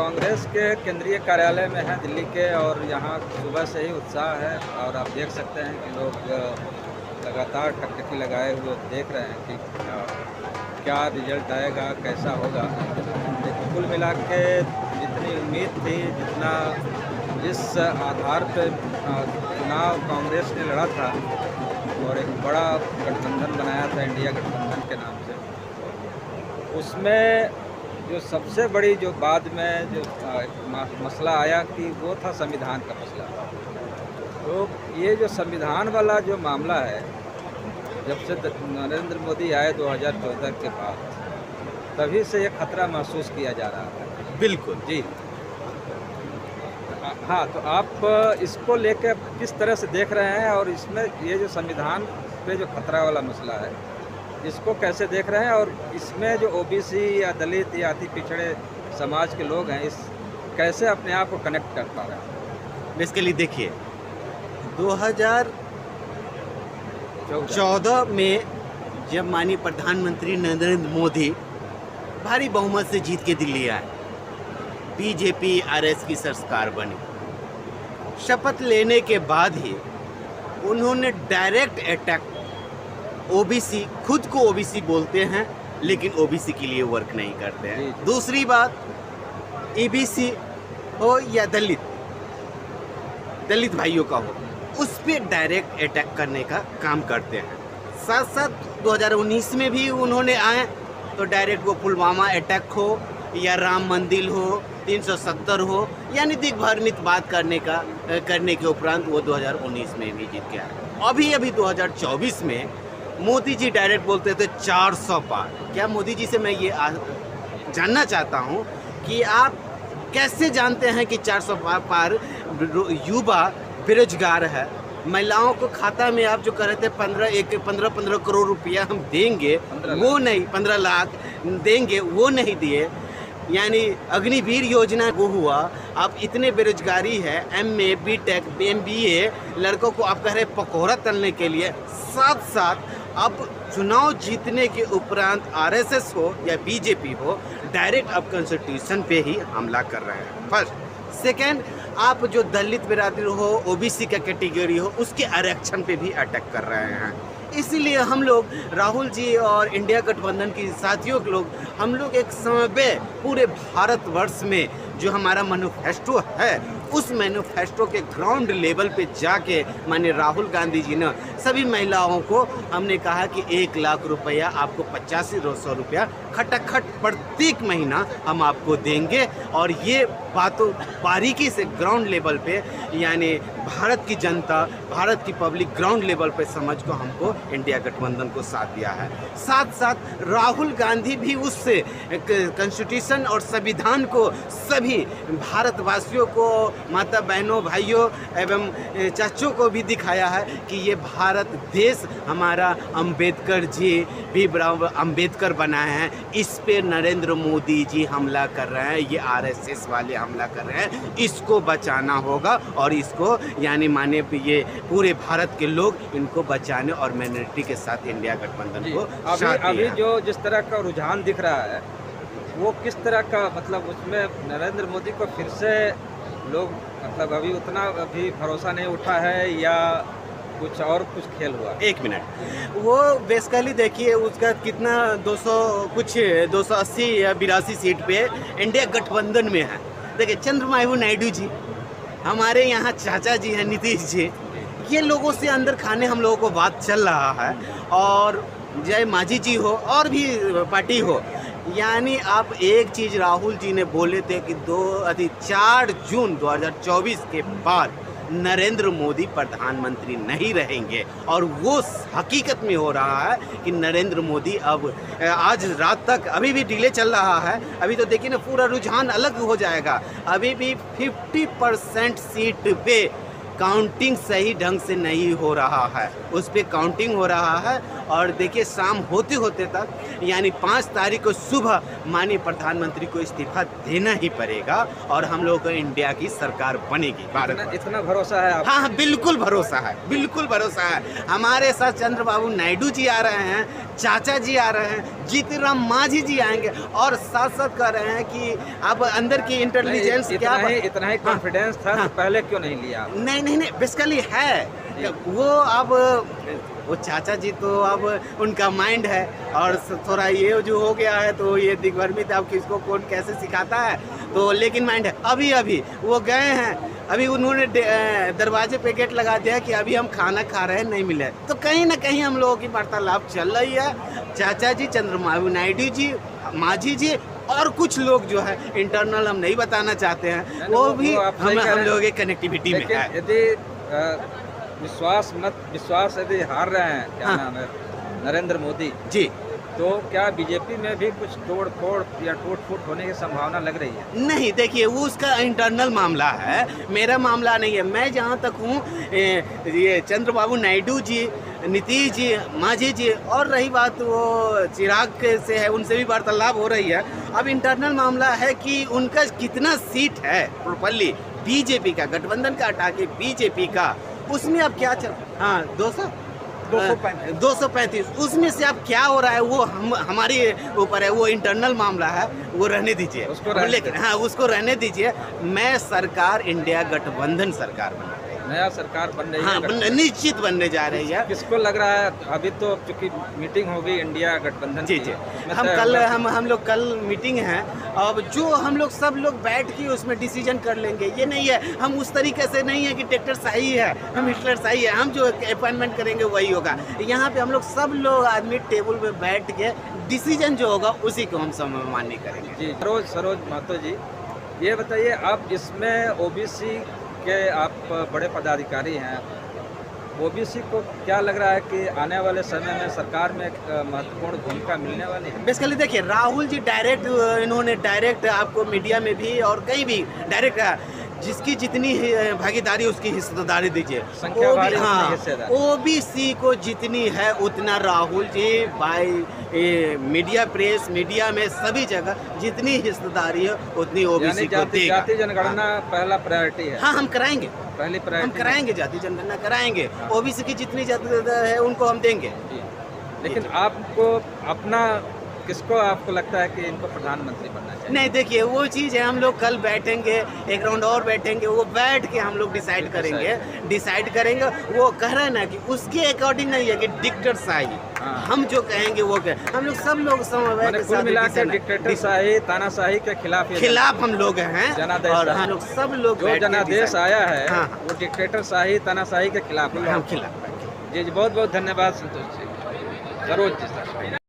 कांग्रेस के केंद्रीय कार्यालय में हैं दिल्ली के, और यहाँ सुबह से ही उत्साह है। और आप देख सकते हैं कि लोग लगातार टकटकी लगाए हुए देख रहे हैं कि क्या रिजल्ट आएगा, कैसा होगा। लेकिन कुल मिला के जितनी उम्मीद थी, जिस आधार पर चुनाव कांग्रेस ने लड़ा था और एक बड़ा गठबंधन बनाया था इंडिया गठबंधन के नाम से, उसमें जो सबसे बड़ी जो बाद में जो मसला आया कि वो था संविधान का मसला। तो ये जो संविधान वाला जो मामला है, जब से नरेंद्र मोदी आए 2014 के बाद, तभी से ये खतरा महसूस किया जा रहा है। बिल्कुल जी हाँ, तो आप इसको लेकर किस तरह से देख रहे हैं, और इसमें ये जो संविधान पे जो खतरा वाला मसला है, इसको कैसे देख रहे हैं, और इसमें जो ओबीसी या दलित या अति पिछड़े समाज के लोग हैं, इस कैसे अपने आप को कनेक्ट कर पा रहे हैं? बेसिकली देखिए, 2014 में जब माननीय प्रधानमंत्री नरेंद्र मोदी भारी बहुमत से जीत के दिल्ली आए, बीजेपी आरएस की सरकार बनी, शपथ लेने के बाद ही उन्होंने डायरेक्ट अटैक, ओबीसी, खुद को ओबीसी बोलते हैं लेकिन ओबीसी के लिए वर्क नहीं करते हैं। दूसरी बात, ईबीसी हो या दलित भाइयों का हो, उस पर डायरेक्ट अटैक करने का काम करते हैं। साथ साथ 2019 में भी उन्होंने आए तो डायरेक्ट वो पुलवामा अटैक हो या राम मंदिर हो, 370 हो, यानी दिग्भ्रमित बात करने के उपरांत वो 2019 में भी जीत के आए। अभी 2024 में मोदी जी डायरेक्ट बोलते थे 400 पार। क्या मोदी जी से मैं ये जानना चाहता हूँ कि आप कैसे जानते हैं कि 400 पार युवा बेरोजगार है, महिलाओं को खाता में आप जो कह रहे थे 15 करोड़ रुपया हम देंगे, वो नहीं, 15 लाख देंगे, वो नहीं दिए। यानी अग्निवीर योजना वो हुआ। अब इतने बेरोजगारी है, एमए, बीटेक, एमबीए लड़कों को आप कह रहे पकौड़ा तलने के लिए। साथ साथ अब चुनाव जीतने के उपरांत आरएसएस हो या बीजेपी हो, डायरेक्ट अब कॉन्स्टिट्यूशन पे ही हमला कर रहे हैं। फर्स्ट। सेकेंड, आप जो दलित बिरादरी हो, ओबीसी का कैटेगरी हो, उसके आरक्षण पे भी अटैक कर रहे हैं। इसीलिए हम लोग, राहुल जी और इंडिया गठबंधन की साथियों के लोग, हम लोग एक समय पे पूरे भारतवर्ष में जो हमारा मैनिफेस्टो है, उस मैनिफेस्टो के ग्राउंड लेवल पे जाके माननीय राहुल गांधी जी ने सभी महिलाओं को हमने कहा कि 1 लाख रुपया, आपको 8500 रुपया खटाखट प्रत्येक महीना हम आपको देंगे। और ये बातों बारीकी से ग्राउंड लेवल पे, यानी भारत की जनता, भारत की पब्लिक ग्राउंड लेवल पे समझ को हमको इंडिया गठबंधन को साथ दिया है। साथ साथ राहुल गांधी भी उससे कॉन्स्टिट्यूशन और संविधान को सभी भारतवासियों को, माता बहनों, भाइयों एवं चाचों को भी दिखाया है कि ये भारत देश हमारा अंबेडकर जी भी अंबेडकर बनाए हैं। इस पे नरेंद्र मोदी जी हमला कर रहे हैं, ये आरएसएस वाले हमला कर रहे हैं। इसको बचाना होगा और इसको यानी माने ये पूरे भारत के लोग इनको बचाने और माइनॉरिटी के साथ इंडिया गठबंधन को अभी जो जिस तरह का रुझान दिख रहा है, वो किस तरह का, मतलब उसमें नरेंद्र मोदी को फिर से लोग, मतलब अभी उतना अभी भरोसा नहीं उठा है या कुछ खेल हुआ? 1 मिनट, वो बेसिकली देखिए उसका कितना 280 या 82 सीट पे इंडिया गठबंधन में है। देखिए चंद्रबाबू नायडू जी, हमारे यहाँ चाचा जी हैं नीतीश जी, ये लोगों से अंदर खाने हम लोगों को बात चल रहा है। और जय मांझी जी हो और भी पार्टी हो, यानी आप एक चीज़ राहुल जी ने बोले थे कि 4 जून 2024 के बाद नरेंद्र मोदी प्रधानमंत्री नहीं रहेंगे, और वो हकीकत में हो रहा है कि नरेंद्र मोदी अब आज रात तक, अभी भी डिले चल रहा है, अभी तो देखिए ना पूरा रुझान अलग हो जाएगा। अभी भी 50% सीट पे काउंटिंग सही ढंग से नहीं हो रहा है, उस पर काउंटिंग हो रहा है और देखिए शाम होते होते तक यानी 5 तारीख को सुबह माननीय प्रधानमंत्री को इस्तीफा देना ही पड़ेगा और हम लोगों को इंडिया की सरकार बनेगी भारत में। इतना भरोसा है आप? हाँ हाँ, बिल्कुल भरोसा है, बिल्कुल भरोसा है। हमारे साथ चंद्रबाबू नायडू जी आ रहे हैं, चाचा जी आ रहे हैं, जीतन राम मांझी जी आएंगे और साथ साथ कह रहे हैं कि अब अंदर की इंटेलिजेंस क्या इतना ही कॉन्फिडेंस था तो पहले क्यों नहीं लिया? नहीं, बेसिकली है वो। अब वो चाचा जी तो अब उनका माइंड है और थोड़ा ये जो हो गया है तो ये दिग्भ्रमित, अब किसको कौन कैसे सिखाता है तो, लेकिन माइंड है। अभी वो गए हैं, अभी उन्होंने दरवाजे पे गेट लगा दिया कि अभी हम खाना खा रहे हैं, नहीं मिले। तो कहीं ना कहीं हम लोगों की वार्तालाप चल रही है। चाचा जी, चंद्रबाबू नायडू जी, मांझी जी और कुछ लोग जो है इंटरनल हम नहीं बताना चाहते हैं, वो भी हम लोगों की कनेक्टिविटी में है। यदि विश्वास यदि हार रहे हैं, क्या नाम है, नरेंद्र मोदी जी, तो क्या बीजेपी में भी कुछ तोड़ फोड़ या टूट फूट होने की संभावना लग रही है? नहीं, देखिए वो उसका इंटरनल मामला है, मेरा मामला नहीं है। मैं जहाँ तक हूँ ये चंद्रबाबू नायडू जी, नीतीश जी, मांझी जी और रही बात वो चिराग से है, उनसे भी वार्तालाप हो रही है। अब इंटरनल मामला है कि उनका कितना सीट है प्रॉपरली बीजेपी का, गठबंधन का हटा के बीजेपी का, उसमें अब क्या चल, हाँ 235 उसमें से अब क्या हो रहा है वो हमारे ऊपर है, वो इंटरनल मामला है, वो रहने दीजिए उसको, लेकिन हाँ उसको रहने दीजिए। मैं सरकार इंडिया गठबंधन सरकार बना रही है, नया सरकार बन रही है। हाँ, निश्चित बनने जा रही है। किसको लग रहा है अभी तो चूंकि मीटिंग होगी इंडिया गठबंधन जी, हम लोग कल मीटिंग है, अब जो हम लोग सब लोग बैठ के उसमें डिसीजन कर लेंगे। ये नहीं है, हम उस तरीके से नहीं है कि ट्रैक्टर सही है, हम हिटलर सही है, हम जो अपॉइंटमेंट करेंगे वही होगा। यहाँ पे हम लोग सब लोग आदमी टेबल पे बैठ के डिसीजन जो होगा उसी को हम सम्मान्य करेंगे। जी, सरोज महतो जी, ये बताइए, आप इसमें ओबीसी के आप बड़े पदाधिकारी हैं, ओबीसी को क्या लग रहा है कि आने वाले समय में सरकार में एक महत्वपूर्ण भूमिका मिलने वाली है? बेसिकली देखिए, राहुल जी इन्होंने डायरेक्ट आपको मीडिया में भी और कहीं भी डायरेक्ट जिसकी जितनी भागीदारी उसकी हिस्सेदारी दीजिए। ओबीसी को जितनी है उतना Rahul ji by media, press media में सभी जगह जितनी हिस्सेदारी है उतनी ओबीसी को देगा। जाति जनगणना पहला प्रायोरिटी है। हाँ, हम कराएंगे, पहली प्रायोरिटी हम कराएंगे, जाति जनगणना कराएंगे। ओबीसी की जितनी जाति है उनको हम देंगे। लेकिन आपको अपना किसको आपको लगता है कि इनको प्रधानमंत्री बनना चाहिए? नहीं, देखिए वो चीज़ है, हम लोग कल बैठेंगे, एक राउंड और बैठेंगे, वो बैठ के हम लोग डिसाइड करेंगे। वो कह रहे हैं ना कि उसके अकॉर्डिंग नहीं है कि डिक्टेटरशाही, हम जो कहेंगे वो हम लोग सब लोग समझ, कुल मिलाकर डिक्टेटरशाही, तानाशाही के खिलाफ हम लोग हैं। और हम लोग सब लोग जो जनादेश आया है वो डिक्टेटरशाही, तानाशाही के खिलाफ। हम खिलाफ। जी, बहुत बहुत धन्यवाद संतोष जी, सरोज जी।